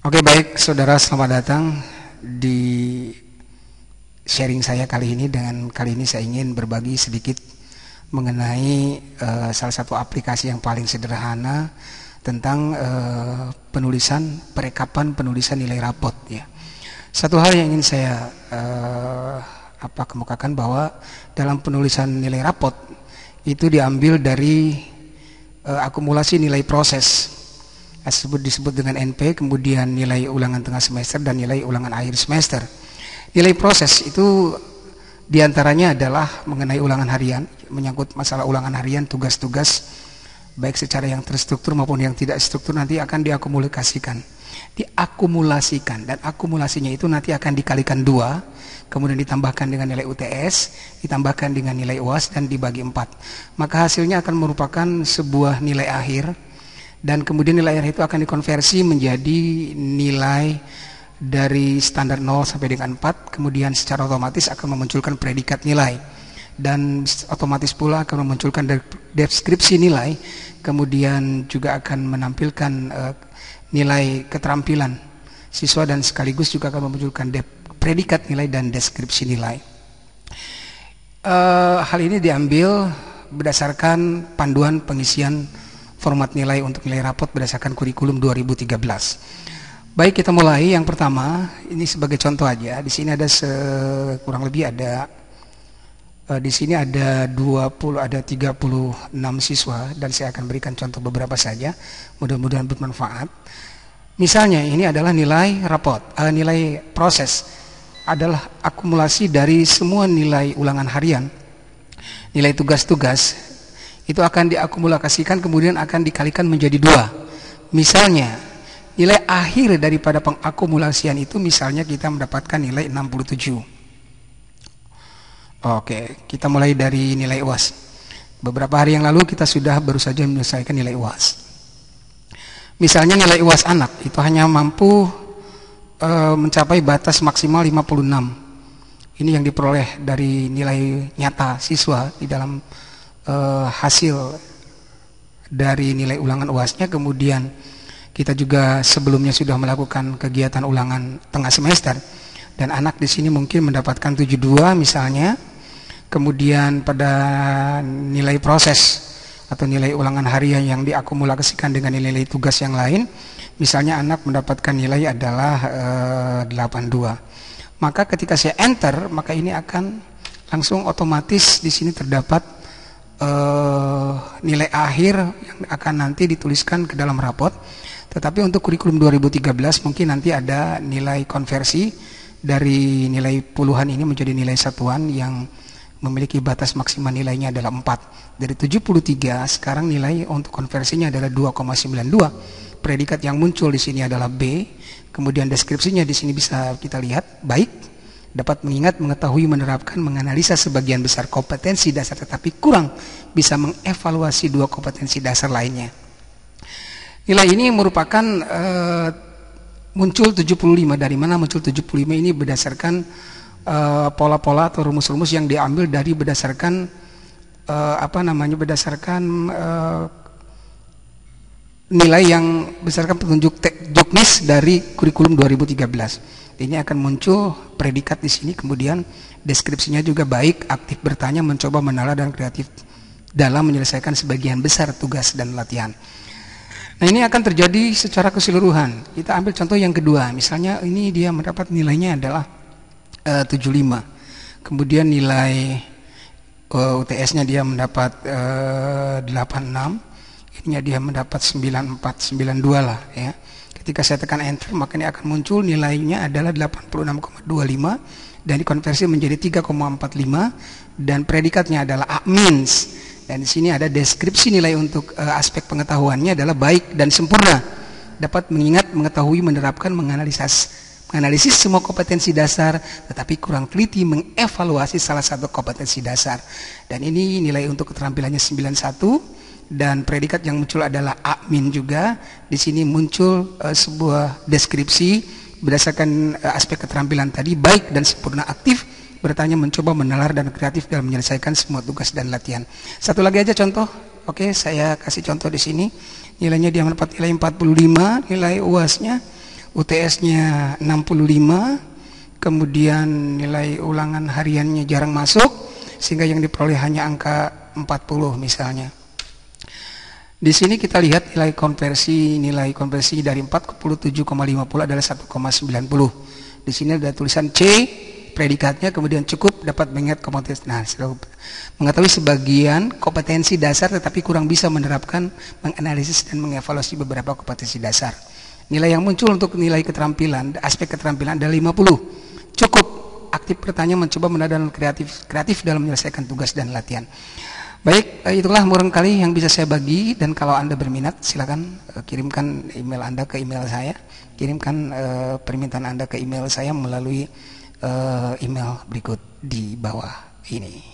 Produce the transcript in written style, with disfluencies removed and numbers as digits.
Oke, baik saudara, selamat datang di sharing saya kali ini. Dengan kali ini saya ingin berbagi sedikit mengenai salah satu aplikasi yang paling sederhana tentang perekapan penulisan nilai rapot ya. Satu hal yang ingin saya kemukakan bahwa dalam penulisan nilai rapot itu diambil dari akumulasi nilai proses. Disebut dengan NP, kemudian nilai ulangan tengah semester dan nilai ulangan akhir semester. Nilai proses itu diantaranya adalah mengenai ulangan harian, menyangkut masalah ulangan harian, tugas-tugas baik secara yang terstruktur maupun yang tidak struktur nanti akan diakumulasikan, dan akumulasinya itu nanti akan dikalikan 2, kemudian ditambahkan dengan nilai UTS, ditambahkan dengan nilai UAS dan dibagi 4. Maka hasilnya akan merupakan sebuah nilai akhir. Dan kemudian nilai akhir itu akan dikonversi menjadi nilai dari standar 0 sampai dengan 4. Kemudian secara otomatis akan memunculkan predikat nilai. Dan otomatis pula akan memunculkan deskripsi nilai. Kemudian juga akan menampilkan nilai keterampilan siswa dan sekaligus juga akan memunculkan predikat nilai dan deskripsi nilai. Hal ini diambil berdasarkan panduan pengisian format nilai untuk nilai rapot berdasarkan kurikulum 2013. Baik, kita mulai. Yang pertama, ini sebagai contoh aja. Di sini ada kurang lebih ada di sini ada 36 siswa dan saya akan berikan contoh beberapa saja. Mudah-mudahan bermanfaat. Misalnya ini adalah nilai rapot, nilai proses adalah akumulasi dari semua nilai ulangan harian, nilai tugas-tugas. Itu akan diakumulasikan kemudian akan dikalikan menjadi 2. Misalnya nilai akhir daripada pengakumulasian itu misalnya kita mendapatkan nilai 67. Oke, kita mulai dari nilai UAS. Beberapa hari yang lalu kita sudah baru saja menyelesaikan nilai UAS. Misalnya nilai UAS anak itu hanya mampu mencapai batas maksimal 56. Ini yang diperoleh dari nilai nyata siswa di dalam hasil dari nilai ulangan UAS-nya. Kemudian kita juga sebelumnya sudah melakukan kegiatan ulangan tengah semester dan anak di sini mungkin mendapatkan 72 misalnya. Kemudian pada nilai proses atau nilai ulangan harian yang diakumulasikan dengan nilai tugas yang lain, misalnya anak mendapatkan nilai adalah 82. Maka ketika saya enter, maka ini akan langsung otomatis di sini terdapat nilai akhir yang akan nanti dituliskan ke dalam rapot. Tetapi untuk kurikulum 2013 mungkin nanti ada nilai konversi dari nilai puluhan ini menjadi nilai satuan yang memiliki batas maksimal nilainya adalah 4. Dari 73 sekarang nilai untuk konversinya adalah 2,92. Predikat yang muncul di sini adalah B. Kemudian deskripsinya di sini bisa kita lihat baik, dapat mengingat, mengetahui, menerapkan, menganalisa sebagian besar kompetensi dasar tetapi kurang bisa mengevaluasi 2 kompetensi dasar lainnya. Nilai ini merupakan muncul 75. Dari mana muncul 75 ini? Berdasarkan pola-pola atau rumus-rumus yang diambil dari berdasarkan nilai yang berdasarkan petunjuk juknis dari kurikulum 2013. Ini akan muncul predikat di sini, kemudian deskripsinya juga baik, aktif bertanya, mencoba, menalar, dan kreatif dalam menyelesaikan sebagian besar tugas dan latihan. Nah, ini akan terjadi secara keseluruhan. Kita ambil contoh yang kedua. Misalnya ini dia mendapat nilainya adalah 75. Kemudian nilai UTS-nya dia mendapat 86. Ininya dia mendapat 94, 92 lah ya. Ketika saya tekan enter, maka ini akan muncul nilainya adalah 86,25 dan dikonversi menjadi 3,45 dan predikatnya adalah A-. Dan di sini ada deskripsi nilai untuk aspek pengetahuannya adalah baik dan sempurna. Dapat mengingat, mengetahui, menerapkan, menganalisis semua kompetensi dasar tetapi kurang teliti mengevaluasi salah satu kompetensi dasar. Dan ini nilai untuk keterampilannya 91. Dan predikat yang muncul adalah A- juga. Di sini muncul sebuah deskripsi berdasarkan aspek keterampilan tadi, baik dan sempurna, aktif, bertanya, mencoba, menalar, dan kreatif dalam menyelesaikan semua tugas dan latihan. Satu lagi aja contoh. Oke, saya kasih contoh di sini. Nilainya dia mendapat nilai 45, nilai UAS-nya UTS-nya 65, kemudian nilai ulangan hariannya jarang masuk, sehingga yang diperoleh hanya angka 40 misalnya. Di sini kita lihat nilai konversi dari 4 ke 7,50 adalah 1,90. Di sini ada tulisan C, predikatnya, kemudian cukup dapat mengingat kompetensi. Nah, mengetahui sebagian kompetensi dasar tetapi kurang bisa menerapkan, menganalisis dan mengevaluasi beberapa kompetensi dasar. Nilai yang muncul untuk nilai keterampilan, aspek keterampilan ada 50. Cukup aktif bertanya, mencoba menadaan kreatif dalam menyelesaikan tugas dan latihan. Baik, itulah barangkali yang bisa saya bagi, dan kalau Anda berminat silakan kirimkan email Anda ke email saya, kirimkan permintaan Anda ke email saya melalui email berikut di bawah ini.